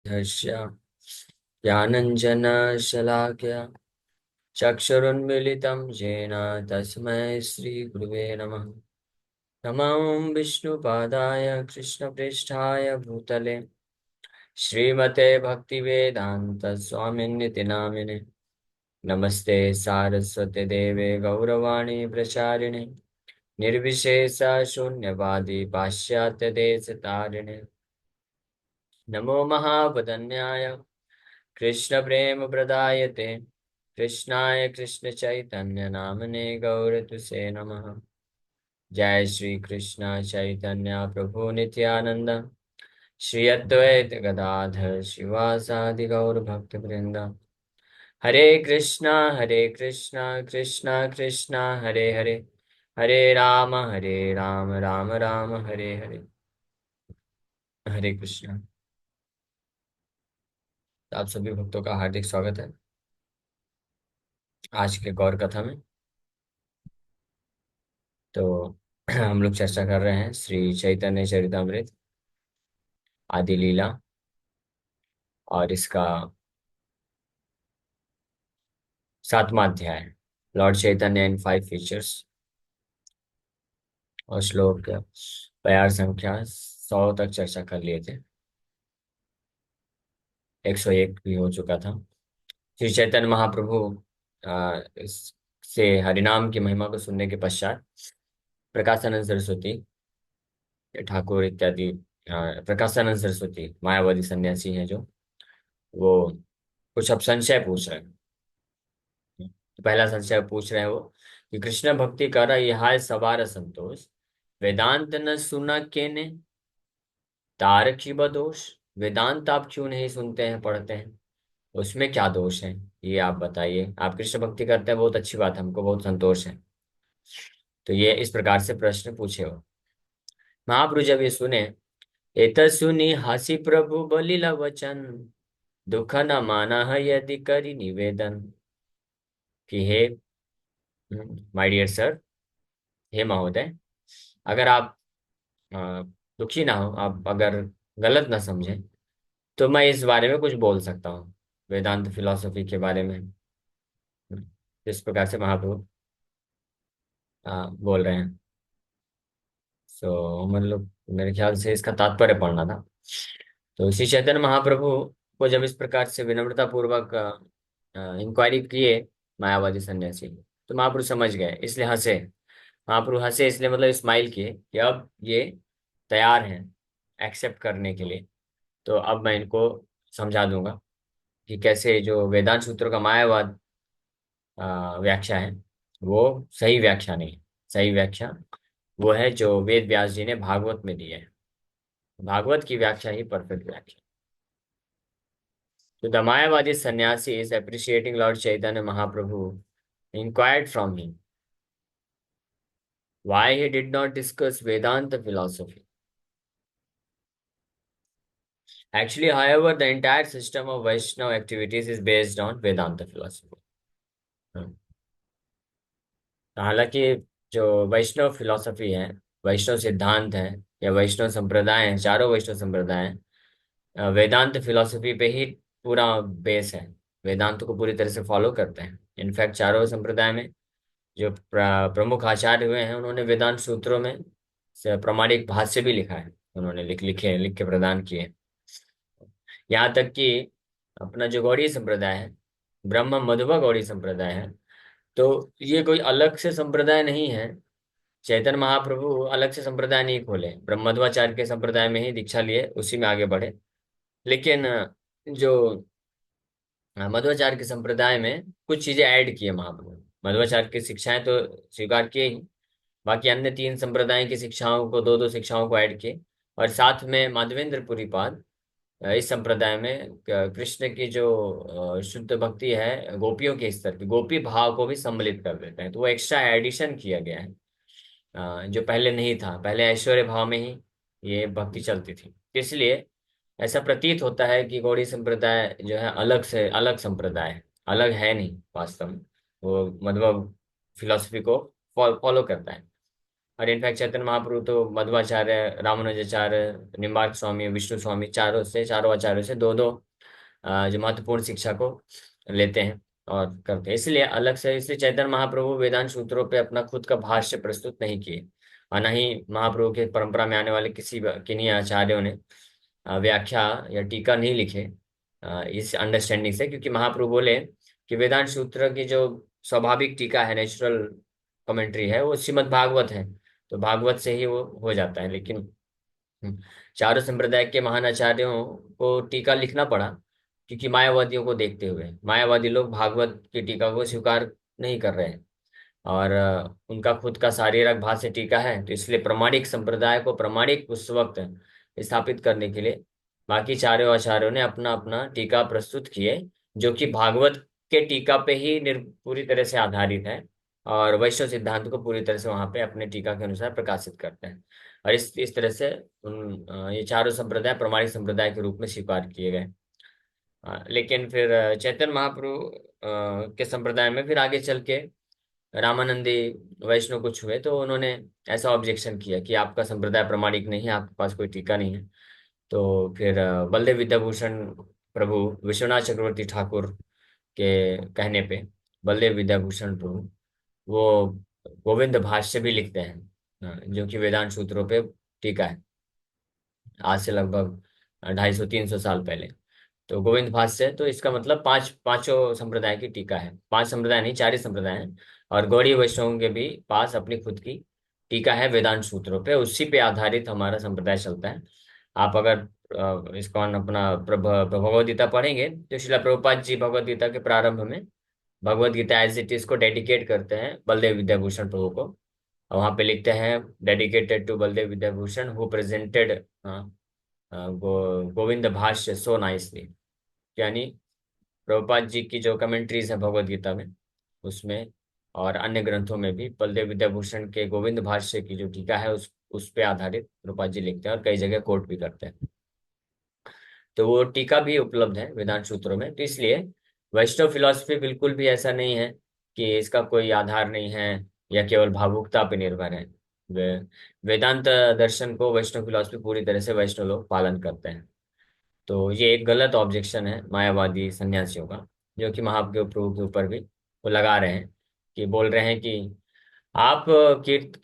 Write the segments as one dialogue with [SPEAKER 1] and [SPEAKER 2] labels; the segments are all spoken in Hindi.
[SPEAKER 1] धर्ष्य ज्ञानञ्जनशलाकया चक्षुरुन्मीलितं येन तस्मै श्रीगुरुवे नमः। नमो विष्णुपादाय कृष्णप्रेष्ठाय भूतले श्रीमते भक्तिवेदान्तस्वामिन्निति नामिने। नमस्ते सारस्वते देवे गौरवाणी प्रचारिणे निर्विशेष शून्यवादी पाश्चात्यदेशतारिणे। नमो महावदन्याय कृष्णप्रेमप्रदायते कृष्णाय कृष्णचैतन्य नामने गौरतुसे नमः। जय श्री कृष्ण चैतन्य प्रभु नित्यानंद श्री अद्वैत गदाधर शिवासादि गौर भक्त वृंद। हरे कृष्णा कृष्णा कृष्णा हरे हरे, हरे राम राम राम हरे हरे। हरे कृष्णा। तो आप सभी भक्तों का हार्दिक स्वागत है आज के गौर कथा में। तो हम लोग चर्चा कर रहे हैं श्री चैतन्य चरितमृत आदि लीला और इसका 7वां अध्याय लॉर्ड चैतन्य एंड 5 फीचर्स और श्लोक प्यार संख्या 100 तक चर्चा कर लिए थे। 101 भी हो चुका था। श्री चैतन्य महाप्रभु से हरिनाम की महिमा को सुनने के पश्चात प्रकाशानंद सरस्वती ठाकुर इत्यादि प्रकाशानंद सरस्वती मायावादी सन्यासी हैं जो वो कुछ अब संशय पूछ रहे हैं। तो पहला संशय पूछ रहे हैं वो कि कृष्ण भक्ति कर यह सवार संतोष वेदांत न सुना केने तारक ही दोष। वेदांत आप क्यों नहीं सुनते हैं पढ़ते हैं, उसमें क्या दोष है ये आप बताइए। आप कृष्ण भक्ति करते हैं बहुत अच्छी बात है, हमको बहुत संतोष है। तो ये इस प्रकार से प्रश्न पूछे हो। महाप्रभु जब ये सुने एत सुनी हसी प्रभु बलिला वचन दुख न माना है यदि करी निवेदन कि हे माय डियर सर, हे महोदय, अगर आप अ, दुखी ना हो, आप अगर गलत ना समझें तो मैं इस बारे में कुछ बोल सकता हूँ, वेदांत फिलॉसफी के बारे में। इस प्रकार से महाप्रभु बोल रहे हैं। सो मतलब मेरे ख्याल से इसका तात्पर्य पढ़ना था। तो श्री चैतन्य महाप्रभु को जब इस प्रकार से विनम्रता पूर्वक इंक्वायरी किए मायावादी सन्यासी, तो महाप्रभु समझ गए इसलिए हंसे। महाप्रभु हंसे इसलिए मतलब स्माइल किए कि अब ये तैयार हैं एक्सेप्ट करने के लिए। तो अब मैं इनको समझा दूंगा कि कैसे जो वेदांत सूत्रों का मायावाद व्याख्या है वो सही व्याख्या नहीं है। सही व्याख्या वो है जो वेद व्यास जी ने भागवत में दी है। भागवत की व्याख्या ही परफेक्ट व्याख्या। तो the mayavadi sannyasi is appreciating Lord Chaitanya Mahaprabhu inquired from him why he did not discuss Vedanta philosophy. Actually, however, the entire system of Vaishnava activities is based on Vedanta philosophy. हाँ। हालांकि जो वैष्णव फिलॉसफी है, वैष्णव सिद्धांत है या वैष्णव संप्रदाय है, चारों वैष्णव संप्रदाय हैं, वेदांत फिलॉसफी पे ही पूरा बेस है। वेदांत को पूरी तरह से फॉलो करते हैं। इनफैक्ट चारों संप्रदाय में जो प्रमुख आचार्य हुए हैं उन्होंने वेदांत सूत्रों में से प्रामाणिक भाष्य भी लिखा है। उन्होंने लिख के प्रदान किए। यहाँ तक कि अपना जो गौड़ीय संप्रदाय है, ब्रह्म मध्व गौड़ीय संप्रदाय है, तो ये कोई अलग से संप्रदाय नहीं है। चैतन्य महाप्रभु अलग से संप्रदाय नहीं खोले, ब्रह्म मध्वाचार्य के संप्रदाय में ही दीक्षा लिए, उसी में आगे बढ़े। लेकिन जो मध्वाचार्य के संप्रदाय में कुछ चीजें ऐड की है महाप्रभु। मध्वाचार्य की शिक्षाएं तो स्वीकार किए ही, बाकी अन्य 3 संप्रदाय की शिक्षाओं को, दो दो शिक्षाओं को ऐड किए। और साथ में माधवेंद्र पुरीपाद इस संप्रदाय में कृष्ण की जो शुद्ध भक्ति है, गोपियों के स्तर की गोपी भाव को भी सम्मिलित कर देते हैं। तो वो एक्स्ट्रा एडिशन किया गया है जो पहले नहीं था। पहले ऐश्वर्य भाव में ही ये भक्ति चलती थी। इसलिए ऐसा प्रतीत होता है कि गौड़ी संप्रदाय जो है अलग से अलग संप्रदाय है। अलग है नहीं वास्तव में, वो मतलब फिलॉसफी को फॉलो करता है। और इनफैक्ट चैतन्य महाप्रभु तो मध्वाचार्य, रामानुजाचार्य, निम्बार्क स्वामी, विष्णु स्वामी, चारों आचार्यों से दो दो जो महत्वपूर्ण शिक्षा को लेते हैं और करते हैं। इसलिए अलग से, इसलिए चैतन्य महाप्रभु वेदांत सूत्रों पे अपना खुद का भाष्य प्रस्तुत नहीं किए, और न ही महाप्रभु के परंपरा में आने वाले किन्हीं आचार्यों ने व्याख्या या टीका नहीं लिखे इस अंडरस्टैंडिंग से, क्योंकि महाप्रभु बोले कि वेदांत सूत्र की जो स्वाभाविक टीका है, नेचुरल कमेंट्री है, वो श्रीमद् भागवत है, तो भागवत से ही वो हो जाता है। लेकिन चारों संप्रदाय के महान आचार्यों को टीका लिखना पड़ा, क्योंकि मायावादियों को देखते हुए मायावादी लोग भागवत की टीका को स्वीकार नहीं कर रहे हैं, और उनका खुद का शारीरक भाष्य टीका है। तो इसलिए प्रामाणिक संप्रदाय को प्रामाणिक उस वक्त स्थापित करने के लिए बाकी चारों आचार्यों ने अपना अपना टीका प्रस्तुत किए, जो कि भागवत के टीका पे ही पूरी तरह से आधारित है, और वैष्णव सिद्धांत को पूरी तरह से वहां पे अपने टीका के अनुसार प्रकाशित करते हैं। और इस तरह से ये चारों संप्रदाय प्रामाणिक संप्रदाय के रूप में स्वीकार किए गए। लेकिन फिर चैतन्य महाप्रभु के संप्रदाय में फिर आगे चल के रामानंदी वैष्णव कुछ हुए, तो उन्होंने ऐसा ऑब्जेक्शन किया कि आपका संप्रदाय प्रामाणिक नहीं है, आपके पास कोई टीका नहीं है। तो फिर बलदेव विद्याभूषण प्रभु, विश्वनाथ चक्रवर्ती ठाकुर के कहने पे बलदेव विद्याभूषण प्रभु वो गोविंद भाष्य भी लिखते हैं, जो कि वेदांत सूत्रों पे टीका है, आज से लगभग 250-300 साल पहले। तो गोविंद भाष्य, तो इसका मतलब पांचों संप्रदाय की टीका है, 5 संप्रदाय नहीं, 4 ही संप्रदाय हैं। और गौड़ीय वैष्णवों के भी पास अपनी खुद की टीका है वेदांत सूत्रों पे, उसी पे आधारित हमारा संप्रदाय चलता है। आप अगर इस्कॉन अपना भगवद गीता पढ़ेंगे, तो श्रीला प्रभुपाद जी भगवद गीता के प्रारंभ में Bhagavad Gita as it is को डेडिकेट करते हैं बलदेव विद्याभूषण प्रभु को, और वहां पे लिखते हैं dedicated to Baldev Vidyabhushan who presented Govinda Bhashya so nicely. यानी प्रभुपाद जी की जो कमेंट्रीज है भगवद गीता में, उसमें और अन्य ग्रंथों में भी बलदेव विद्याभूषण के गोविंद भाष्य की जो टीका है उस पे आधारित प्रभुपाद जी लिखते हैं, और कई जगह कोट भी करते हैं। तो वो टीका भी उपलब्ध है वेदांत सूत्रों में। तो इसलिए वैष्णव फिलॉसफी बिल्कुल भी ऐसा नहीं है कि इसका कोई आधार नहीं है या केवल भावुकता पे निर्भर है। वे, वेदांत दर्शन को वैष्णव फिलॉसफी पूरी तरह से वैष्णव लोग पालन करते हैं। तो ये एक गलत ऑब्जेक्शन है मायावादी सन्यासियों का, जो कि महाप्रभु के ऊपर भी वो लगा रहे हैं, कि बोल रहे हैं कि आप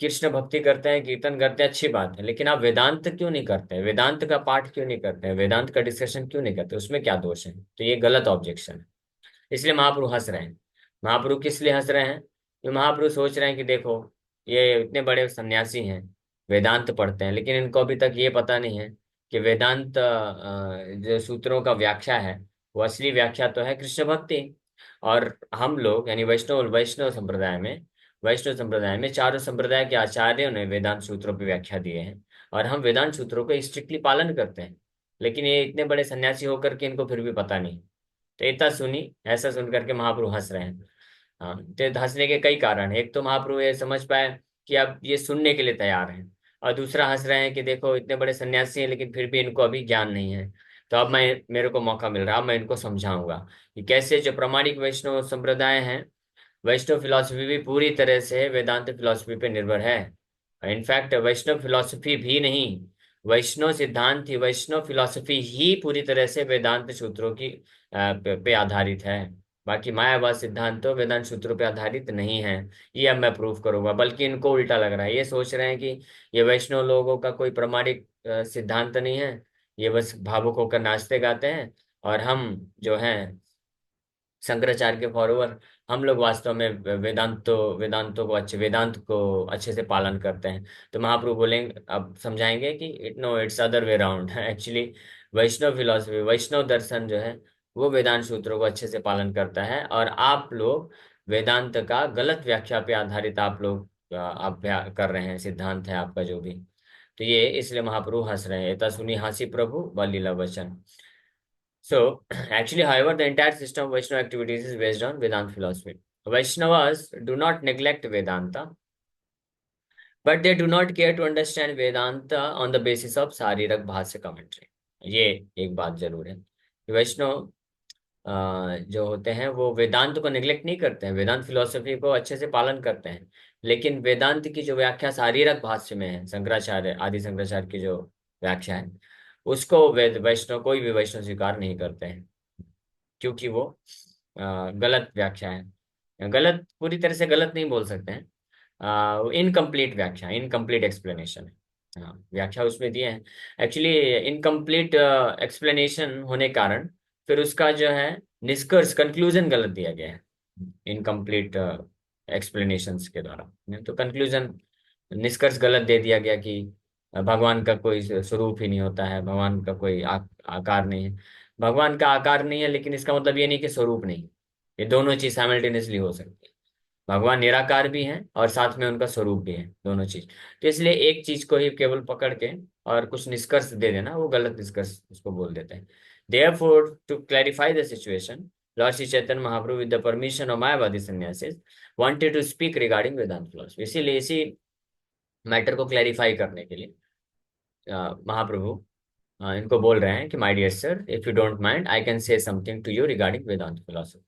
[SPEAKER 1] कृष्ण भक्ति करते हैं, कीर्तन करते हैं, अच्छी बात है, लेकिन आप वेदांत क्यों नहीं करते हैं, वेदांत का पाठ क्यों नहीं करते हैं, वेदांत का डिस्कशन क्यों नहीं करते, उसमें क्या दोष है। तो ये गलत ऑब्जेक्शन है। इसलिए महाप्रभु हंस रहे हैं। महाप्रभु किस लिए हंस रहे हैं? कि महाप्रभु सोच रहे हैं कि देखो, ये इतने बड़े सन्यासी हैं, वेदांत पढ़ते हैं, लेकिन इनको अभी तक ये पता नहीं है कि वेदांत जो सूत्रों का व्याख्या है, वो असली व्याख्या तो है कृष्ण भक्ति। और हम लोग यानी वैष्णव संप्रदाय में चारों संप्रदाय के आचार्यों ने वेदांत सूत्रों पर व्याख्या दिए हैं, और हम वेदांत सूत्रों को स्ट्रिक्टली पालन करते हैं। लेकिन ये इतने बड़े सन्यासी होकर के इनको फिर भी पता नहीं। तो इतना सुनी, ऐसा सुन करके महाप्रभु हंस रहे हैं। हाँ, तो हंसने के कई कारण हैं। एक तो महाप्रभु ये समझ पाए कि अब ये सुनने के लिए तैयार हैं, और दूसरा हंस रहे हैं कि देखो इतने बड़े सन्यासी हैं, लेकिन फिर भी इनको अभी ज्ञान नहीं है। तो अब मेरे को मौका मिल रहा है, अब मैं इनको समझाऊंगा कि कैसे जो प्रामाणिक वैष्णव संप्रदाय हैं, वैष्णव फिलॉसफी भी पूरी तरह से वेदांत फिलॉसफी पे निर्भर है। इनफैक्ट वैष्णव फिलॉसफी भी नहीं, वैष्णव सिद्धांत ही, वैष्णव फिलॉसफी ही पूरी तरह से वेदांत सूत्रों की पे आधारित है। बाकी मायावाद सिद्धांत तो वेदांत सूत्रों पे आधारित नहीं है। ये अब मैं प्रूव करूंगा। बल्कि इनको उल्टा लग रहा है, ये सोच रहे हैं कि ये वैष्णव लोगों का कोई प्रामाणिक सिद्धांत नहीं है, ये बस भावुक होकर नाचते गाते हैं, और हम जो हैं शंकराचार्य के फॉलोअर, हम लोग वास्तव में वेदांत को अच्छे से पालन करते हैं। तो महाप्रभु बोलेंगे, अब समझाएंगे कि it's other way round actually. Vaishnav philosophy, Vaishnav दर्शन जो है, वो वेदांत सूत्रों को अच्छे से पालन करता है, और आप लोग वेदांत का गलत व्याख्या पे आधारित आप लोग अभ्यास कर रहे हैं, सिद्धांत है आपका जो भी। तो ये इसलिए महाप्रभु हंस रहे हैं। "एता सुनी हासी प्रभु बलीला वचन"। So, actually, however, the entire system of Vaishnava activities is based on Vedanta philosophy. Vaishnavas do not neglect Vedanta, but they do not care to understand Vedanta on the basis of शारीरक भाष्य commentary. ये एक बात जरूर है कि वैष्णव जो होते हैं वो वेदांत को निग्लेक्ट नहीं करते हैं, वेदांत फिलोसफी को अच्छे से पालन करते हैं। लेकिन वेदांत की जो व्याख्या शारीरक भाष्य में है, शंकराचार्य आदि शंकराचार्य की जो व्याख्या है, उसको वेद वैष्णव कोई भी वैष्णव स्वीकार नहीं करते हैं, क्योंकि वो गलत व्याख्या है। गलत, पूरी तरह से गलत नहीं बोल सकते हैं, इनकम्प्लीट व्याख्या, इनकम्प्लीट एक्सप्लेनेशन है। हाँ, व्याख्या उसमें दिए हैं, एक्चुअली इनकम्प्लीट एक्सप्लेनेशन होने कारण फिर उसका जो है निष्कर्ष, कंक्लूजन गलत दिया गया है इनकम्प्लीट एक्सप्लेनेशंस के द्वारा। तो कंक्लूजन, निष्कर्ष गलत दे दिया गया कि भगवान का कोई स्वरूप ही नहीं होता है, भगवान का कोई आकार नहीं है। भगवान का आकार नहीं है, लेकिन इसका मतलब ये नहीं कि स्वरूप नहीं। ये दोनों चीज साइमल्टेनियसली हो सकती है। भगवान निराकार भी हैं और साथ में उनका स्वरूप भी है, दोनों चीज। तो इसलिए एक चीज को ही केवल पकड़ के और कुछ निष्कर्ष दे देना, वो गलत निष्कर्ष उसको बोल देते हैं। Therefore, to clarify the situation, Lord Sri Chaitanya Mahaprabhu, with the permission of Mayavadi sannyasis, wanted to speak regarding Vedanta philosophy। इसीलिए इसी मैटर को क्लैरिफाई करने के लिए महाप्रभु इनको बोल रहे हैं कि my dear sir, if you don't mind, I can say something to you regarding Vedanta philosophy.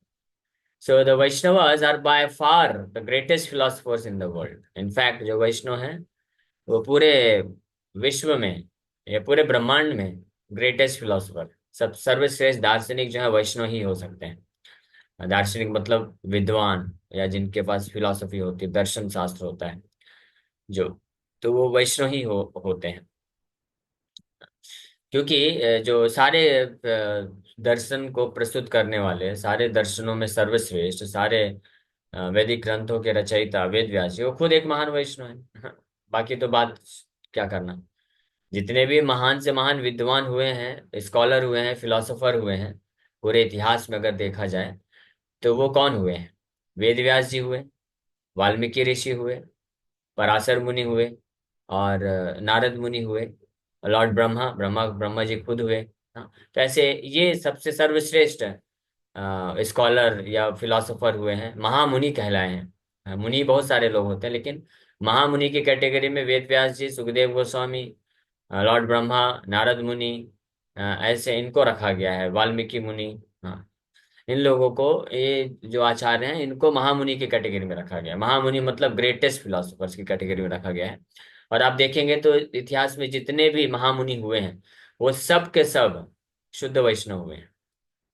[SPEAKER 1] So the Vaishnavas are by far the greatest philosophers in the world. In fact जो वैष्णव हैं वो पूरे विश्व में या पूरे ब्रह्मांड में ग्रेटेस्ट फिलोसफर, सब सर्वश्रेष्ठ दार्शनिक जो है वैष्णव ही हो सकते हैं। दार्शनिक मतलब विद्वान, या जिनके पास फिलोसफी होती है, दर्शन शास्त्र होता है जो, तो वो वैष्णव ही होते हैं। क्योंकि जो सारे दर्शन को प्रस्तुत करने वाले, सारे दर्शनों में सर्वश्रेष्ठ, सारे वैदिक ग्रंथों के रचयिता वेद व्यास जी, वो खुद एक महान वैष्णव है। बाकी तो बात क्या करना। जितने भी महान से महान विद्वान हुए हैं, स्कॉलर हुए हैं, फिलोसोफर हुए हैं, पूरे इतिहास में अगर देखा जाए, तो वो कौन हुए हैं? वेद व्यास जी हुए, वाल्मीकि ऋषि हुए, पराशर मुनि हुए, और नारद मुनि हुए, लॉर्ड ब्रह्मा ब्रह्मा ब्रह्मा जी खुद हुए। हाँ, तो ऐसे ये सबसे सर्वश्रेष्ठ स्कॉलर या फिलोसोफर हुए हैं, महामुनि कहलाए हैं। मुनि बहुत सारे लोग होते हैं, लेकिन महामुनि की कैटेगरी में वेद व्यास जी, सुखदेव गोस्वामी, लॉर्ड ब्रह्मा, नारद मुनि, ऐसे इनको रखा गया है, वाल्मीकि मुनि। हाँ, इन लोगों को, ये जो आचार्य हैं, इनको महामुनि की कैटेगरी में रखा गया है। महामुनि मतलब ग्रेटेस्ट फिलोसोफर्स की कैटेगरी में रखा गया है। और आप देखेंगे तो इतिहास में जितने भी महामुनि हुए हैं, वो सब के सब शुद्ध वैष्णव हुए हैं।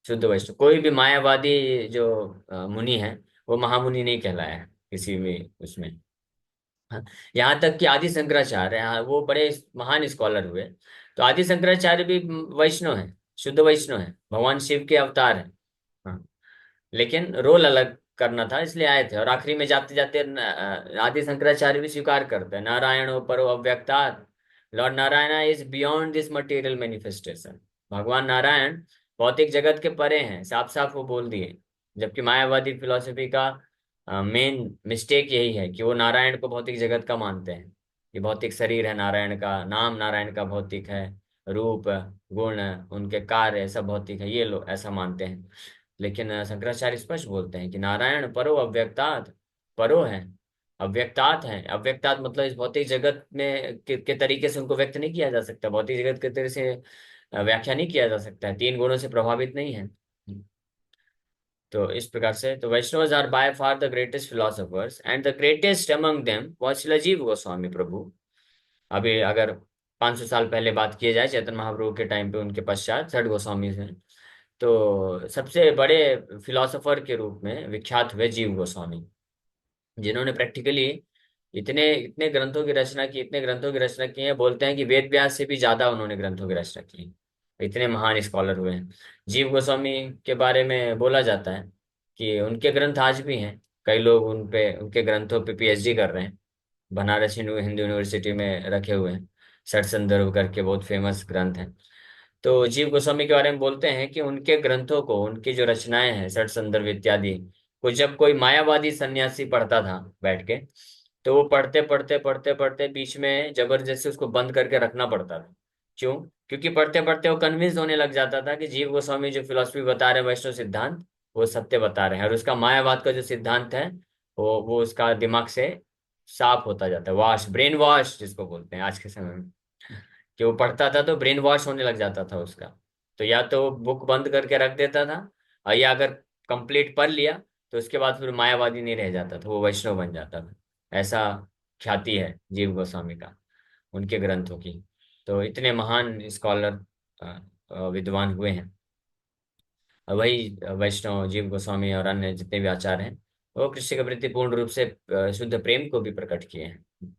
[SPEAKER 1] शुद्ध वैष्णव, कोई भी मायावादी जो मुनि है, वो महामुनि नहीं कहलाया है किसी भी उसमें। हाँ, यहाँ तक कि आदि शंकराचार्य, वो बड़े महान स्कॉलर हुए। तो आदि शंकराचार्य भी वैष्णव है, शुद्ध वैष्णव है, भगवान शिव के अवतार है। हाँ, लेकिन रोल अलग करना था, इसलिए आए थे। और आखिरी में जाते जाते आदि शंकराचार्य भी स्वीकार करते हैं, नारायण परो अव्यक्तात्, lord Narayan is beyond this material manifestation. भगवान नारायण भौतिक जगत के परे हैं, साफ साफ वो बोल दिए। जबकि मायावादी फिलोसफी का मेन मिस्टेक यही है कि वो नारायण को भौतिक जगत का मानते हैं, कि भौतिक शरीर है नारायण का, नाम नारायण का भौतिक है, रूप, गुण, उनके कार्य सब भौतिक है, ये लोग ऐसा मानते हैं। लेकिन शंकराचार्य स्पष्ट बोलते हैं कि नारायण परो अव्यक्तात्, परो है, अव्यक्तात् है। अव्यक्तात् मतलब इस भौतिक जगत में के तरीके से उनको व्यक्त नहीं किया जा सकता, भौतिक जगत के तरह से व्याख्या नहीं किया जा सकता है, तीन गुणों से प्रभावित नहीं है। तो इस प्रकार से, तो Vaishnavas are by far the greatest philosophers, and the greatest among them was शिलाजीव गोस्वामी प्रभु। अभी अगर 500 साल पहले बात किए जाए, चैतन्य महाप्रभु के टाइम पे, उनके पश्चात छठ गोस्वामी हैं। तो सबसे बड़े फिलोसोफर के रूप में विख्यात हुए जीव गोस्वामी, जिन्होंने प्रैक्टिकली इतने इतने ग्रंथों की रचना की, इतने ग्रंथों की रचना की है, बोलते हैं कि वेद व्यास से भी ज्यादा उन्होंने ग्रंथों की रचना की है। इतने महान स्कॉलर हुए हैं। जीव गोस्वामी के बारे में बोला जाता है कि उनके ग्रंथ आज भी हैं, कई लोग उन पे, उनके ग्रंथों पे पीएचडी कर रहे हैं। बनारस हिंदू यूनिवर्सिटी में रखे हुए हैं। षट संदर्भ करके बहुत फेमस ग्रंथ है। तो जीव गोस्वामी के बारे में बोलते हैं कि उनके ग्रंथों को, उनकी जो रचनाएं हैं, षट संदर्भ इत्यादि को, जब कोई मायावादी सन्यासी पढ़ता था बैठ के, तो वो पढ़ते पढ़ते पढ़ते पढ़ते बीच में जबरदस्ती उसको बंद करके रखना पड़ता था। क्यों? क्योंकि पढ़ते पढ़ते वो कन्विंस होने लग जाता था कि जीव गोस्वामी जो फिलोसफी बता रहे हैं, वैष्णव सिद्धांत, वो सत्य बता रहे हैं, और उसका मायावाद का जो सिद्धांत है, वो उसका दिमाग से साफ होता जाता है, वॉश, ब्रेन वॉश जिसको बोलते हैं आज के समय में। कि वो पढ़ता था तो ब्रेन वॉश होने लग जाता था उसका। तो या तो बुक बंद करके रख देता था, और ये अगर कंप्लीट पढ़ लिया तो उसके बाद फिर मायावादी नहीं रह जाता था, वो वैष्णव बन जाता था। ऐसा ख्याति है जीव गोस्वामी का, उनके ग्रंथों की। तो इतने महान स्कॉलर, विद्वान हुए हैं। वही वैष्णव जीव गोस्वामी और अन्य जितने भी आचार्य हैं, वो कृष्ण के प्रति पूर्ण रूप से शुद्ध प्रेम को भी प्रकट किए हैं।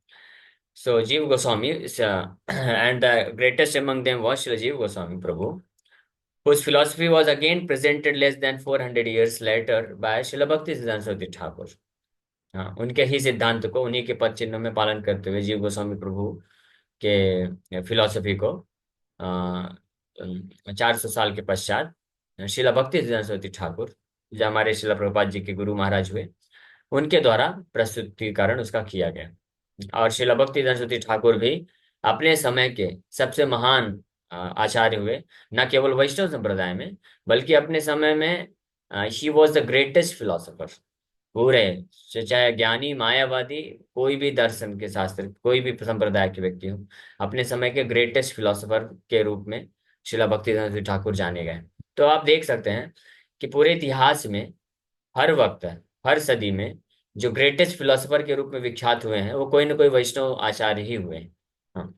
[SPEAKER 1] सो जीव Goswami and the greatest among them was Srila Jiva Goswami Prabhu, whose philosophy was again presented less than 400 years later by Srila Bhakti Siddhanta Saraswati Thakur। हाँ, उनके ही सिद्धांत को, उन्हीं के पद चिन्हों में पालन करते हुए जीव गोस्वामी प्रभु के फिलॉसफी को 400 साल के पश्चात शिला भक्ति सिद्धांत सरस्वती ठाकुर, जो हमारे शिला प्रभुपाद जी के गुरु महाराज हुए, उनके द्वारा प्रस्तुतिकरण उसका किया गया। और शिला भक्ति सिद्धांत सरस्वती ठाकुर भी अपने समय के सबसे महान आचार्य हुए, न केवल वैष्णव संप्रदाय में, बल्कि अपने समय में he was the greatest philosopher पूरे, चाहे ज्ञानी मायावादी, कोई भी दर्शन के शास्त्र, कोई भी संप्रदाय के व्यक्ति हो, अपने समय के ग्रेटेस्ट फिलोसोफर के रूप में शिला भक्तिवेदांत ठाकुर जाने गए। तो आप देख सकते हैं कि पूरे इतिहास में हर वक्त, हर सदी में जो ग्रेटेस्ट फिलोसोफर के रूप में विख्यात हुए हैं, वो कोई ना कोई वैष्णव आचार्य ही हुए हैं। हाँ।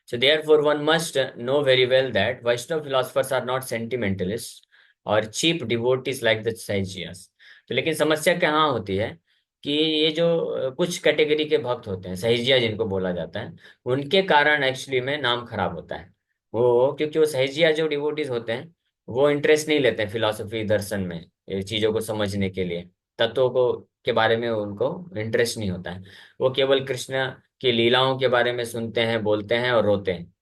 [SPEAKER 1] So therefore, one must know very well that Vaishnava philosophers are not sentimentalists or cheap devotees like the Sahajias। तो लेकिन समस्या कहाँ होती है कि ये जो कुछ कैटेगरी के भक्त होते हैं, सहिजिया जिनको बोला जाता है, उनके कारण एक्चुअली में नाम खराब होता है। वो क्योंकि वो सहिजिया जो डिवोटीज होते हैं, वो इंटरेस्ट नहीं लेते हैं फिलोसफी दर्शन में, ये चीजों को समझने के लिए, तत्वों को के बारे में उनको इंटरेस्ट नहीं होता है। वो केवल कृष्ण की लीलाओं के बारे में सुनते हैं, बोलते हैं और रोते हैं,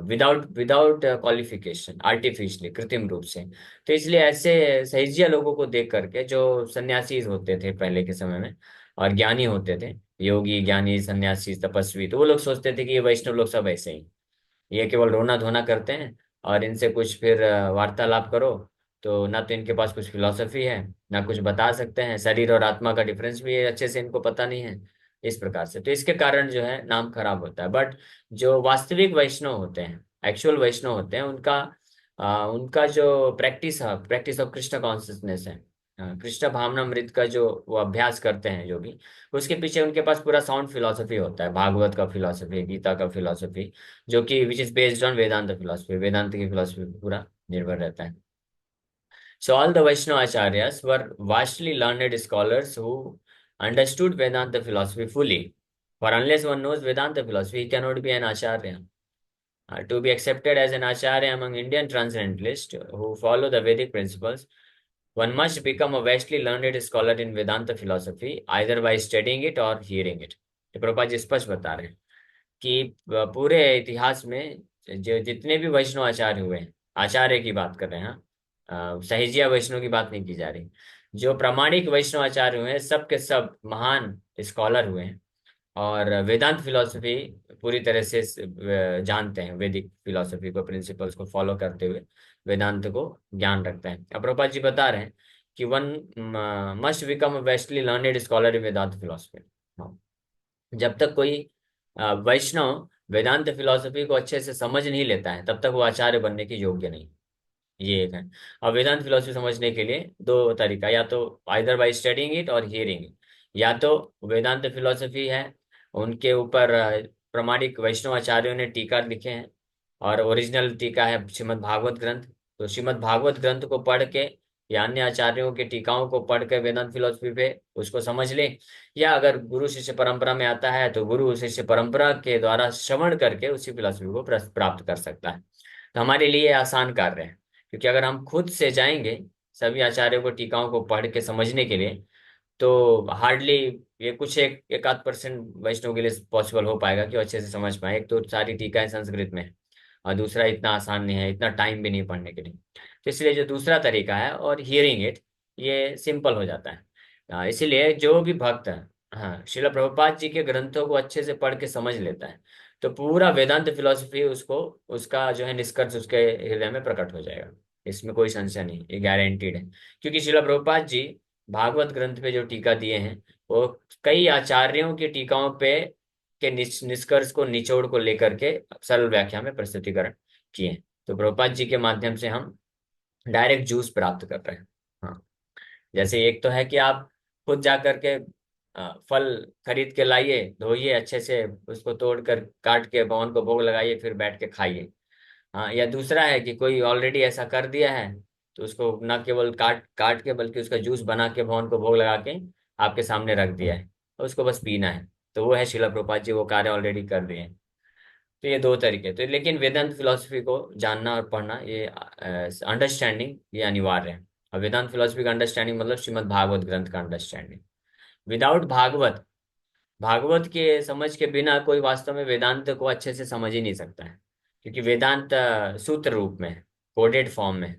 [SPEAKER 1] विदाउट विदाउट क्वालिफिकेशन, आर्टिफिशियली, कृत्रिम रूप से। तो इसलिए ऐसे सहिजिया लोगों को देख करके, जो सन्यासी होते थे पहले के समय में और ज्ञानी होते थे, योगी ज्ञानी सन्यासी तपस्वी, तो वो लोग सोचते थे कि ये वैष्णव लोग सब ऐसे ही, ये केवल रोना धोना करते हैं, और इनसे कुछ फिर वार्तालाप करो तो ना तो इनके पास कुछ फिलॉसफी है, ना कुछ बता सकते हैं, शरीर और आत्मा का डिफरेंस भी अच्छे से इनको पता नहीं है, इस प्रकार से। तो इसके कारण जो है नाम खराब होता है। बट जो वास्तविक वैष्णव होते हैं, एक्चुअल वैष्णव होते हैं, उनका जो प्रैक्टिस ऑफ कृष्ण कॉन्शियसनेस है, कृष्ण भावनामृत का जो वो अभ्यास करते हैं जो भी, उसके पीछे उनके पास पूरा साउंड फिलॉसफी होता है, भागवत का फिलॉसफी, गीता का फिलॉसफी, जो कि which is based on Vedanta philosophy, Vedanta की फिलॉसफी पे पूरा निर्भर रहता है। So all the Vaishnava acharyas were vastly learned scholars who understood Vedanta philosophy fully, for unless one knows Vedanta philosophy, he cannot be an acharya. To be accepted as an acharya among Indian transcendentalists who follow the Vedic principles, one must become a vastly learned scholar in Vedanta philosophy, either by studying it or hearing it। तो प्रभुपाद जी स्पष्ट बता रहे हैं कि पूरे इतिहास में जो जितने भी वैष्णव आचार्य हुए हैं, आचार्य की बात कर रहे हैं, हाँ, सहिजिया वैष्णव की बात नहीं की जा रही, जो प्रामाणिक वैष्णव आचार्य हुए हैं, सब के सब महान स्कॉलर हुए हैं, और वेदांत फिलॉसफी पूरी तरह से जानते हैं, वैदिक फिलॉसफी को, प्रिंसिपल्स को फॉलो करते हुए वेदांत को ज्ञान रखते हैं। अब प्रभुपाद जी बता रहे हैं कि one must become a vastly learned scholar in Vedanta philosophy. जब तक कोई वैष्णव वेदांत फिलॉसफी को अच्छे से समझ नहीं लेता है, तब तक वो आचार्य बनने के योग्य नहीं। ये एक है। और वेदांत फिलॉसफी समझने के लिए दो तरीका, या तो आइदर बाय स्टडिंग इट और हियरिंग इट। या तो वेदांत फिलॉसफी है, उनके ऊपर प्रामाणिक वैष्णव आचार्यों ने टीका लिखे हैं, और ओरिजिनल टीका है श्रीमद् भागवत ग्रंथ। तो श्रीमद् भागवत ग्रंथ को पढ़ के या अन्य आचार्यों के टीकाओं को पढ़ के वेदांत फिलॉसफी पे उसको समझ ले, या अगर गुरु शिष्य परंपरा में आता है तो गुरु शिष्य परंपरा के द्वारा श्रवण करके उसी फिलॉसफी को प्राप्त कर सकता है। तो हमारे लिए आसान कार्य है, क्योंकि अगर हम खुद से जाएंगे सभी आचार्यों को टीकाओं को पढ़ के समझने के लिए, तो हार्डली ये कुछ एक आध परसेंट वैष्णव के लिए पॉसिबल हो पाएगा कि वो अच्छे से समझ पाए। एक तो सारी टीकाएं संस्कृत में है, और दूसरा इतना आसान नहीं है, इतना टाइम भी नहीं पढ़ने के लिए। तो इसलिए जो दूसरा तरीका है और हियरिंग इट, ये सिंपल हो जाता है। इसीलिए जो भी भक्त है, हाँ, श्रील प्रभुपाद जी के ग्रंथों को अच्छे से पढ़ के समझ लेता है, तो पूरा वेदांत फिलॉसफी उसको, उसका जो है निष्कर्ष उसके हृदय में प्रकट हो जाएगा। इसमें कोई संशय नहीं, ये गारंटीड है। क्योंकि श्रील प्रभुपाद जी भागवत ग्रंथ पे जो टीका दिए हैं, वो कई आचार्यों की टीकाओं पे के निष्कर्ष को, निचोड़ को लेकर के सरल व्याख्या में प्रस्तुतिकरण किए हैं। तो प्रभुपाद जी के माध्यम से हम डायरेक्ट जूस प्राप्त कर रहे हैं। हाँ, जैसे एक तो है कि आप खुद जा करके फल खरीद के लाइए, धोइए अच्छे से, उसको तोड़ कर काट के भगवान को भोग लगाइए, फिर बैठ के खाइए। हाँ, या दूसरा है कि कोई ऑलरेडी ऐसा कर दिया है, तो उसको न केवल काट काट के बल्कि उसका जूस बना के भगवान को भोग लगा के आपके सामने रख दिया है, तो उसको बस पीना है। तो वो है शिला प्रभुपाद जी, वो कार्य ऑलरेडी कर दिए हैं। तो ये दो तरीके। तो लेकिन वेदांत फिलोसफी को जानना और पढ़ना, ये अंडरस्टैंडिंग ये अनिवार्य है। और वेदांत फिलोसफी का अंडरस्टैंडिंग मतलब श्रीमद् भागवत ग्रंथ का अंडरस्टैंडिंग। विदाउट भागवत, भागवत के समझ के बिना कोई वास्तव में वेदांत को अच्छे से समझ ही नहीं सकता है। क्योंकि वेदांत सूत्र रूप में, कोडेड फॉर्म में,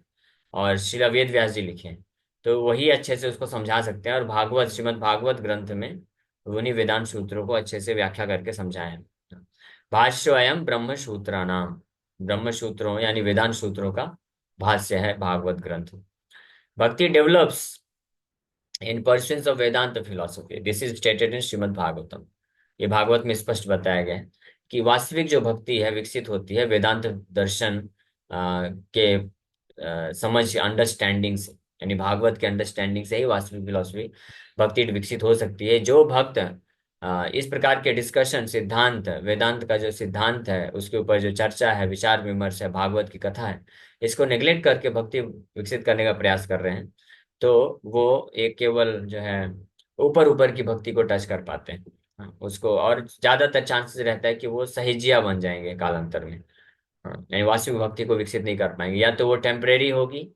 [SPEAKER 1] और श्रील वेद व्यास जी लिखे हैं, तो वही अच्छे से उसको समझा सकते हैं। और भागवत, श्रीमद् भागवत ग्रंथ में उन्हीं वेदांत सूत्रों को अच्छे से व्याख्या करके समझाया है। भाष्य अयम ब्रह्म सूत्राणाम, ब्रह्म सूत्रों यानी वेदांत सूत्रों का भाष्य है भागवत ग्रंथ। Bhakti develops in pursuance of Vedanta philosophy, this is stated in Shrimad Bhagavatam. ये भागवत में स्पष्ट बताया गया है कि वास्तविक जो भक्ति है विकसित होती है वेदांत दर्शन के समझ, अंडरस्टैंडिंग से, यानी भागवत के अंडरस्टैंडिंग से ही वास्तविक फिलोसफी भक्ति विकसित हो सकती है। जो भक्त इस प्रकार के डिस्कशन, सिद्धांत, वेदांत का जो सिद्धांत है उसके ऊपर जो चर्चा है, विचार विमर्श है, भागवत की कथा है, इसको नेग्लेक्ट करके भक्ति विकसित करने का प्रयास कर रहे हैं, तो वो एक केवल जो है ऊपर ऊपर की भक्ति को टच कर पाते हैं। हाँ, उसको और ज्यादातर चांसेस रहता है कि वो सहिजिया बन जाएंगे कालांतर में। हाँ, यानी वास्तविक भक्ति को विकसित नहीं कर पाएंगे। या तो वो टेम्परेरी होगी,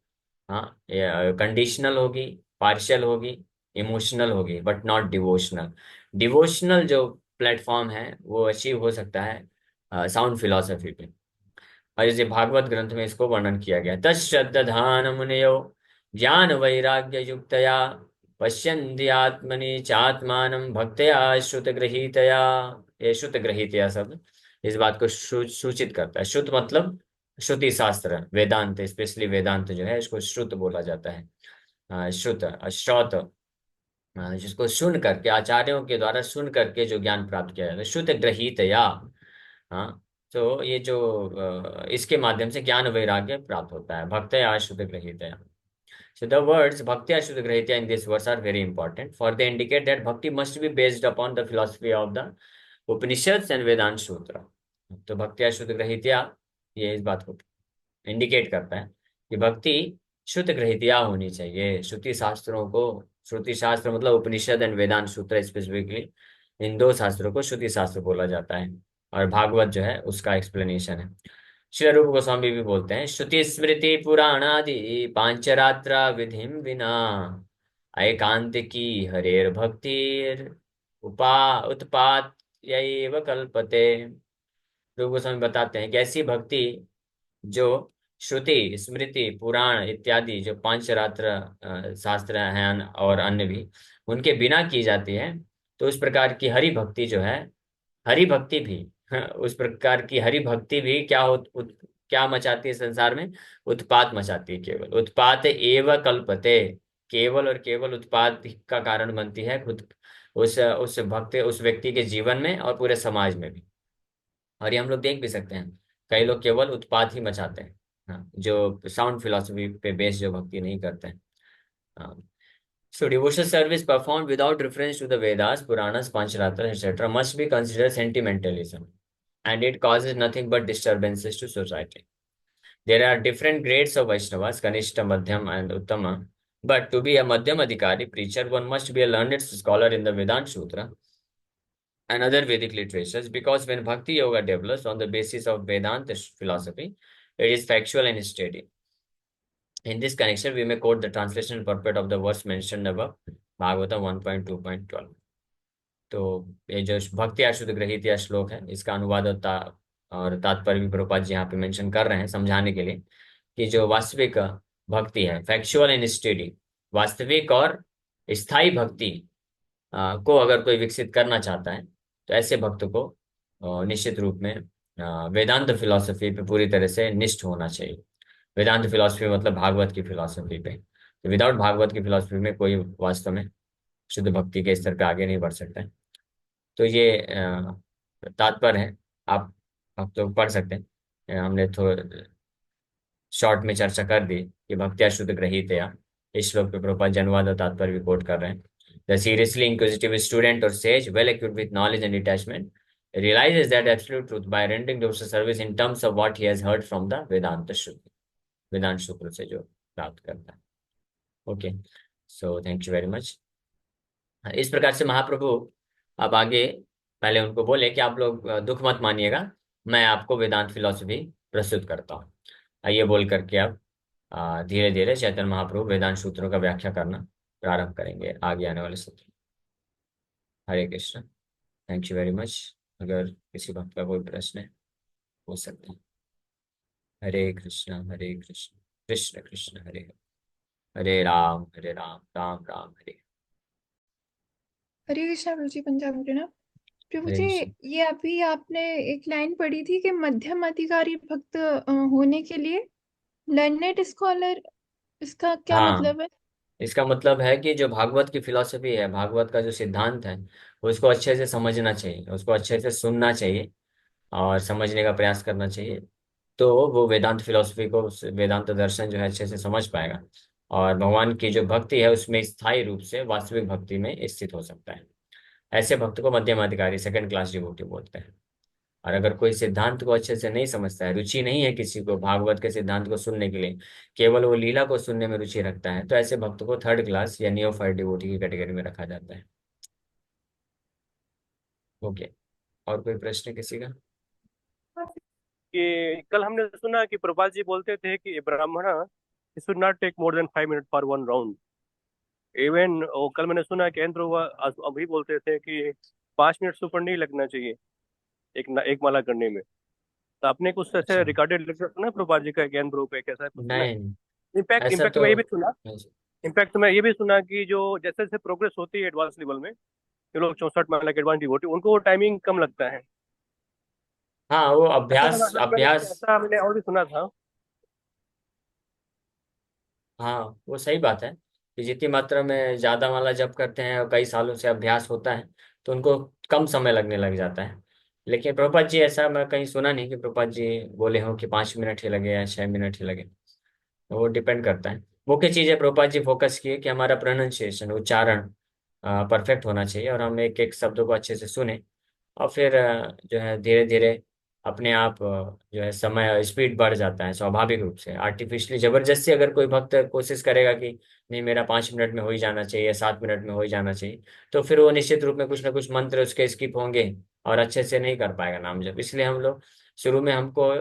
[SPEAKER 1] हाँ, या कंडीशनल होगी, पार्शियल होगी, इमोशनल होगी, बट नॉट डिवोशनल। डिवोशनल जो प्लेटफॉर्म है वो अचीव हो सकता है साउंड फिलोसफी पे। और जैसे भागवत ग्रंथ में इसको वर्णन किया गया, तत्श्रद्धान मुनयो ज्ञान वैराग्य युक्तया पश्यन्ति आत्मनि चात्मानं भक्तया श्रुत गृहीतया। ये श्रुत गृहीतया शब्द इस बात को सूचित करता है। श्रुत मतलब श्रुति शास्त्र, वेदांत, स्पेशली वेदांत जो है इसको श्रुत बोला जाता है। श्रुत, श्रौत, जिसको सुन करके, आचार्यों के द्वारा सुन करके जो ज्ञान प्राप्त किया जाता है, श्रुत गृहीतया। हाँ, तो ये जो इसके माध्यम से ज्ञान वैराग्य प्राप्त होता है, भक्तया श्रुत गृहीतया। So the words Bhakti Ashuddha Grahitya in this verse are very important, for they indicate that bhakti must be based upon the philosophy of the Upanishads and Vedanta Sutra. तो भक्ति अशुद्ध ग्रहितिया ये इस बात को इंडिकेट करता है कि भक्ति शुद्ध ग्रहितिया होनी चाहिए श्रुति शास्त्रों को। श्रुति शास्त्र मतलब उपनिषद एंड वेदांत सूत्र, स्पेसिफिकली इन दो शास्त्रों को श्रुति शास्त्र बोला जाता है, और भागवत जो है उसका एक्सप्लेनेशन है। श्री रूप गोस्वामी भी बोलते हैं, श्रुति स्मृति पुराणादि पांचरात्रा विधिम विना एकांत की हरेर भक्तिर उपा उत्पात यैव कल्पते। रूप गोस्वामी बताते हैं कि ऐसी भक्ति जो श्रुति स्मृति पुराण इत्यादि जो पांचरात्र शास्त्र हैं और अन्य भी, उनके बिना की जाती है, तो उस प्रकार की हरि भक्ति जो है, हरि भक्ति भी उस प्रकार की हरि भक्ति भी क्या मचाती है संसार में? उत्पात मचाती है, केवल उत्पात एव कल्पते। केवल और केवल उत्पात का कारण बनती है खुद, उस भक्त, उस व्यक्ति के जीवन में और पूरे समाज में भी। और ये हम लोग देख भी सकते हैं, कई लोग केवल उत्पात ही मचाते हैं, हाँ, जो साउंड फिलोसफी पे बेस्ड जो भक्ति नहीं करते हैं। हाँ। So devotional service performed without reference to the Vedas, Puranas, Pancharatra, etc. must be considered sentimentalism, and it causes nothing but disturbances to society. There are different grades of Vaishnavas, Kanishta, Madhyam, and Uttama. But to be a Madhyam Adhikari preacher, one must be a learned scholar in the Vedanta Sutra and other Vedic literatures, because when Bhakti Yoga develops on the basis of Vedanta philosophy, it is factual and steady. In this connection, we may quote the translation and purport of the verse mentioned above, Bhagavatam 1.2.12. तो ये जो भक्ति अशुद्ध ग्रहित या श्लोक है, इसका अनुवाद और तात्पर्य भी प्रभुपाद जी यहाँ पे मेंशन कर रहे हैं समझाने के लिए कि जो वास्तविक भक्ति है, फैक्चुअल एंड स्टेडी, वास्तविक और स्थायी भक्ति को अगर कोई विकसित करना चाहता है, तो ऐसे भक्त को निश्चित रूप में वेदांत फिलॉसफी पे पूरी तरह से निष्ठ होना चाहिए। वेदांत फिलॉसफी मतलब भागवत की फिलॉसफी पे। तो विदाउट भागवत की फिलॉसफी में कोई वास्तव में शुद्ध भक्ति के स्तर पे आगे नहीं बढ़ सकता है। तो ये तात्पर्य है, आप तो पढ़ सकते हैं। हमने थोड़ा शॉर्ट में चर्चा कर दी कि भक्त्या शुद्ध ग्रहीतया। इस श्लोक पे प्रभुपाद जी अनुवाद और तात्पर्य भी कोट कर रहे हैं। द सीरियसली इंक्विजिटिव स्टूडेंट और says well equipped with knowledge and detachment realizes that absolute truth by rendering devotional service in terms of what he has heard from the Vedanta Shruti। वेदांत शुक्ल से जो प्राप्त करता है। Okay, so thank you very much. इस प्रकार से महाप्रभु अब आगे पहले उनको बोले कि आप लोग दुख मत मानिएगा, मैं आपको वेदांत फिलॉसफी प्रस्तुत करता हूँ। ये बोल करके अब धीरे धीरे चैतन्य महाप्रभु वेदांत सूत्रों का व्याख्या करना प्रारंभ करेंगे आगे आने वाले सत्र। Hare Krishna, thank you very much. अगर किसी भक्त का कोई प्रश्न है पूछ सकते हैं। हरे कृष्ण कृष्ण कृष्ण हरे हरे, हरे राम राम हरे
[SPEAKER 2] हरे कृष्णा प्रभु जी। पंजाब प्रणव प्रभु
[SPEAKER 1] हरे
[SPEAKER 2] जी।
[SPEAKER 1] कृष्ण।
[SPEAKER 2] ये अभी आपने एक लाइन पढ़ी थी कि मध्यम अधिकारी भक्त होने के लिए लर्नेड स्कॉलर, इसका क्या
[SPEAKER 1] हाँ,
[SPEAKER 2] मतलब है?
[SPEAKER 1] इसका मतलब है कि जो भागवत की फिलॉसफी है, भागवत का जो सिद्धांत है, उसको अच्छे से समझना चाहिए, उसको अच्छे से सुनना चाहिए और समझने का प्रयास करना चाहिए। तो वो वेदांत फिलॉसफी को, वेदांत दर्शन जो है अच्छे से समझ पाएगा और भगवान की जो भक्ति है उसमें स्थायी रूप से वास्तविक भक्ति में स्थित हो सकता है। ऐसे भक्त को मध्यम अधिकारी, सेकंड क्लास डिवोटी बोलते हैं। और अगर कोई सिद्धांत को अच्छे से नहीं समझता है, रुचि नहीं है किसी को भागवत के सिद्धांत को सुनने के लिए, केवल वो लीला को सुनने में रुचि रखता है, तो ऐसे भक्त को थर्ड क्लास या नियोफाइट डिवोटी की कैटेगरी में रखा जाता है। ओके, और कोई प्रश्न किसी का?
[SPEAKER 3] कि कल हमने सुना कि प्रभुपाद जी बोलते थे कि brahmin should not take more than 5 minute for one round. Even कल मैंने सुना कि एंड्रो अभी बोलते थे कि 5 मिनट से ऊपर नहीं लगना चाहिए एक माला करने में। तो आपने कुछ ऐसे
[SPEAKER 1] अच्छा,
[SPEAKER 3] रिकॉर्डेड लेक्चर सुना प्रभुपाद जी का, ज्ञान रूप है कैसा है कुछ सुना है?
[SPEAKER 1] नहीं,
[SPEAKER 3] इनफैक्ट
[SPEAKER 1] ऐसा
[SPEAKER 3] इनफैक्ट
[SPEAKER 1] तो
[SPEAKER 3] मैं ये भी सुना इनफैक्ट मैं ये भी सुना कि जो जैसे जैसे प्रोग्रेस होती है एडवांस लेवल में, जो लोग 64 माला के एडवांस डिवोटी उनको वो टाइमिंग कम लगता है।
[SPEAKER 1] हाँ, वो
[SPEAKER 3] ऐसा सुना,
[SPEAKER 1] अभ्यास अभ्यास।
[SPEAKER 3] ऐसा मैंने और भी सुना था।
[SPEAKER 1] हाँ, वो सही बात है कि जितनी मात्रा में ज्यादा माला जप करते हैं और कई सालों से अभ्यास होता है तो उनको कम समय लगने लग जाता है। लेकिन प्रभुपाद जी, ऐसा मैं कहीं सुना नहीं कि प्रभुपाद जी बोले हो कि 5 मिनट ही लगे या 6 मिनट ही लगे। तो वो डिपेंड करता है। मुख्य चीज है प्रभुपाद जी फोकस किए कि हमारा प्रोनाउंसिएशन, उच्चारण परफेक्ट होना चाहिए और हम एक एक शब्दों को अच्छे से सुने। और फिर जो है धीरे धीरे अपने आप जो है समय स्पीड बढ़ जाता है स्वाभाविक रूप से। आर्टिफिशियली जबरदस्ती अगर कोई भक्त कोशिश करेगा कि नहीं मेरा 5 मिनट में हो ही जाना चाहिए या 7 मिनट में हो ही जाना चाहिए, तो फिर वो निश्चित रूप में कुछ ना कुछ मंत्र उसके स्किप होंगे और अच्छे से नहीं कर पाएगा नाम जप। इसलिए हम लोग शुरू में हमको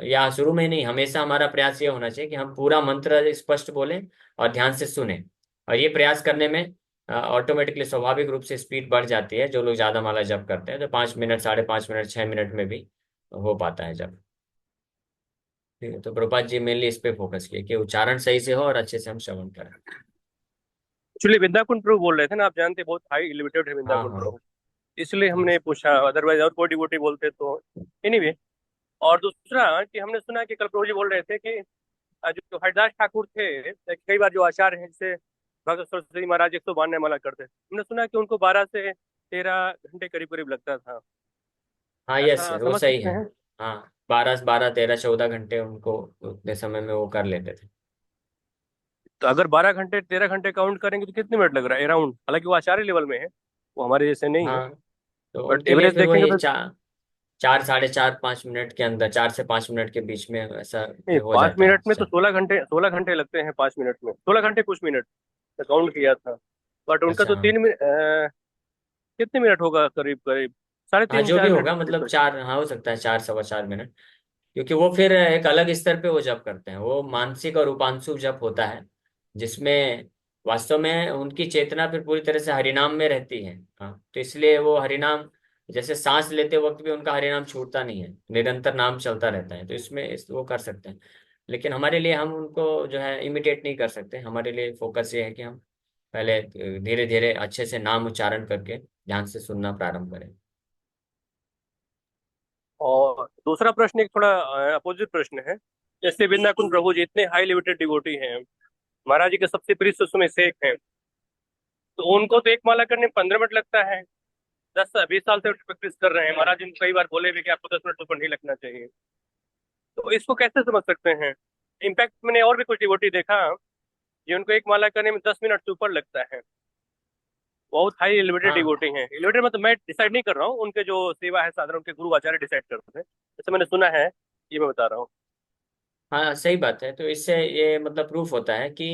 [SPEAKER 1] या शुरू में ही नहीं, हमेशा हमारा प्रयास ये होना चाहिए कि हम पूरा मंत्र स्पष्ट बोलें और ध्यान से सुने। और ये प्रयास करने में ऑटोमेटिकली स्वाभाविक रूप से स्पीड बढ़ जाती है। जो लोग ज्यादा माला जप करते हैं तो 5 मिनट, 5.5 मिनट, 6 मिनट में भी हो पाता है जप। ठीक है, तो प्रभुपाद जी मेनली इस पे फोकस किए कि उच्चारण सही से हो और अच्छे से हम श्रवण करें।
[SPEAKER 3] एक्चुअली विद्याकुंड प्रभु बोल रहे थे ना, आप जानते हैं बहुत हाई एलिवेटेड है
[SPEAKER 1] हाँ
[SPEAKER 3] विद्याकुंड
[SPEAKER 1] हाँ।
[SPEAKER 3] प्रभु, इसलिए हमने
[SPEAKER 1] yes।
[SPEAKER 3] पूछा, अदरवाइज और कोई डिवोटी बोलते तो एनीवे। और दूसरा कि हमने सुना कि कल प्रभु जी बोल रहे थे कि जो हरिदास ठाकुर थे, कई बार जो आचार्य हैं जैसे भगत सरस्वती महाराज 192 माला करते थे, हमने सुना कि उनको 12 से 13 घंटे करीब करीब लगता था।
[SPEAKER 1] हाँ, यस,
[SPEAKER 3] ऐसा
[SPEAKER 1] वो
[SPEAKER 3] समझ
[SPEAKER 1] सही
[SPEAKER 3] सकते
[SPEAKER 1] है।
[SPEAKER 3] हैं?
[SPEAKER 1] हाँ, 12, 12, 13, 14 घंटे उनको उतने समय में वो कर लेते थे।
[SPEAKER 3] तो अगर 12 घंटे 13 घंटे काउंट करेंगे तो कितने मिनट लग रहा है अराउंड? हालांकि वो आचार्य लेवल में है, वो हमारे जैसे नहीं है,
[SPEAKER 1] हाँ, तो
[SPEAKER 3] बट
[SPEAKER 1] उनके लिए
[SPEAKER 3] एवरेज
[SPEAKER 1] फिर
[SPEAKER 3] देखेंगे
[SPEAKER 1] वही
[SPEAKER 3] तो
[SPEAKER 1] 4, 4, 4, 5 मिनट के अंदर, 4 से 5 मिनट के बीच में ऐसा
[SPEAKER 3] नहीं,
[SPEAKER 1] हो
[SPEAKER 3] पाँच
[SPEAKER 1] जाता है
[SPEAKER 3] मिनट में तो
[SPEAKER 1] सर।
[SPEAKER 3] 16 घंटे 16 घंटे लगते हैं, 5 मिनट में 16 घंटे कुछ मिनट काउंट किया था। बट उनका
[SPEAKER 1] अच्छा,
[SPEAKER 3] तो
[SPEAKER 1] हाँ।
[SPEAKER 3] 3 मिनट, कितने मिनट होगा करीब करीब, साढ़े
[SPEAKER 1] हाँ,
[SPEAKER 3] तीन
[SPEAKER 1] जो भी
[SPEAKER 3] चार मिनट
[SPEAKER 1] होगा, मतलब 4, हाँ, हो सकता है 4, 4, 4 मिनट। क्योंकि वो फिर एक अलग स्तर पे वो जप करते हैं, वो मानसिक और उपांशु जप होता है जिसमें वास्तव में उनकी चेतना फिर पूरी तरह से हरिनाम में रहती है। हाँ, तो इसलिए वो हरिनाम, जैसे सांस लेते वक्त भी उनका हरिनाम छूटता नहीं है, निरंतर नाम चलता रहता है। तो इसमें वो कर सकते हैं। लेकिन हमारे लिए, हम उनको जो है इमिटेट नहीं कर सकते। हमारे लिए फोकस ये है कि हम पहले धीरे धीरे अच्छे से नाम उच्चारण करके ध्यान से सुनना प्रारंभ करें।
[SPEAKER 3] और दूसरा प्रश्न एक थोड़ा अपोजिट प्रश्न है। जैसे वृंदाकुंड प्रभु जी इतने हाई लेवटेड डिवोटी हैं, महाराज जी के सबसे प्रिय शिष्यों में से एक हैं, तो उनको तो एक माला करने में 15 मिनट लगता है। 10 20 साल से प्रैक्टिस कर रहे हैं, महाराज जी ने कई बार बोले भी कि आपको 10 मिनट से ऊपर नहीं लगना चाहिए। तो इसको कैसे समझ सकते हैं? इनफैक्ट मैंने और भी कुछ डिवोटी देखा कि उनको एक माला करने में 10 मिनट से ऊपर लगता है। बहुत हाई एलिवेटेड
[SPEAKER 1] हाँ
[SPEAKER 3] डिवोटी हैं। एलिवेटेड मतलब मैं डिसाइड नहीं कर रहा हूँ, उनके जो सेवा है साधारण उनके गुरु आचार्य डिसाइड करते हैं, जैसे मैंने सुना है, ये मैं बता रहा हूँ।
[SPEAKER 1] हाँ, सही बात है। तो इससे ये मतलब प्रूफ होता है कि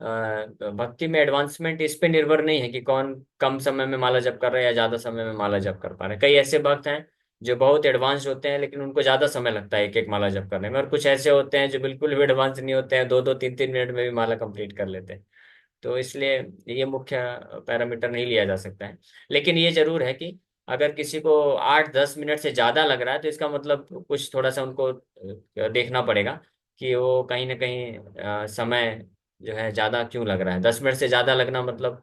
[SPEAKER 1] भक्ति में एडवांसमेंट इस पे निर्भर नहीं है कि कौन कम समय में माला जप कर रहा है या ज्यादा समय में माला जप कर पा रहे हैं। कई ऐसे भक्त हैं जो बहुत एडवांस होते हैं लेकिन उनको ज्यादा समय लगता है एक एक माला जप करने में, और कुछ ऐसे होते हैं जो बिल्कुल भी एडवांस नहीं होते हैं, 2 2 3 3 मिनट में भी माला कंप्लीट कर लेते हैं। तो इसलिए ये मुख्य पैरामीटर नहीं लिया जा सकता है। लेकिन ये जरूर है कि अगर किसी को 8 10 मिनट से ज्यादा लग रहा है तो इसका मतलब कुछ थोड़ा सा उनको देखना पड़ेगा कि वो कहीं ना कहीं समय जो है ज्यादा क्यों लग रहा है। 10 मिनट से ज्यादा लगना मतलब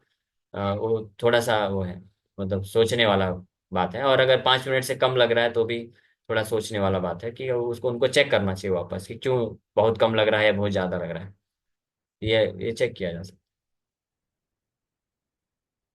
[SPEAKER 1] वो थोड़ा सा वो है, मतलब सोचने वाला बात है। और अगर 5 मिनट से कम लग रहा है तो भी थोड़ा सोचने वाला बात है कि उसको उनको चेक करना चाहिए वापस कि क्यों बहुत कम लग रहा है या बहुत ज्यादा लग रहा है। ये चेक किया जा सकता है।